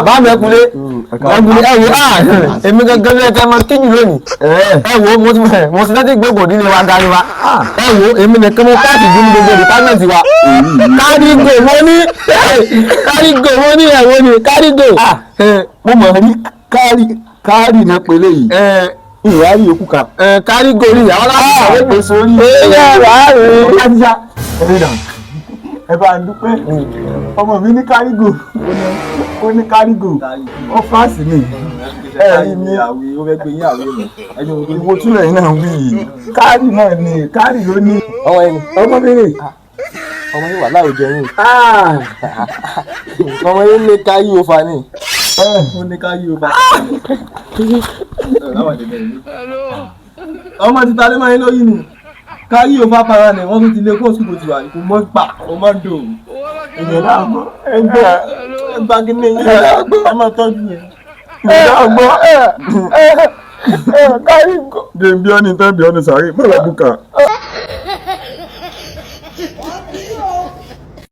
bá mi ẹkùnlé èmi gangan lè kẹ́ máa kíjù lónìí ẹ wo mo ti láti gbogbo nílé wa darí wa ẹ wo èmi nìkan mo káàdì ju ní gbogbo dìpámẹ́ǹtì wa kárígò mo ní ẹ̀wọ́ ni kárígò mo mọ̀ ní kárì náà pélé yìí ìwárí òkú kan kárígò ní ìyàwó láti àwọn èso orí ọlájíjá ẹ bá ń dúpẹ́ ọmọ mi ní kárígò ó ní kárígò ó fásì mi ẹ̀rí mi ó fẹ́ gbé yín àwé mi ìwò túlẹ̀ yín náà wí yìí kárì náà ni kárì ló ní ọmọ mi rè ọmọ yìí wà láwùjọ yìí ọmọ yìí ní káyí òfa ni ó ní káyí òfa ọmọ ti ta lé máa ń lóyún ni káyí òfa para ni wọ́n tún ti lé kóòsù kò ti wà kò mọ́ gbà kò mọ́ dò ìyẹn náà mọ́ ẹgbẹ́ gíní yín ẹ máa tọ́jú yẹn ìyẹn náà gbọ́ káyí gò. bí ọ́nì tán bí ọ́nì sàárè mọ́ làbúkà.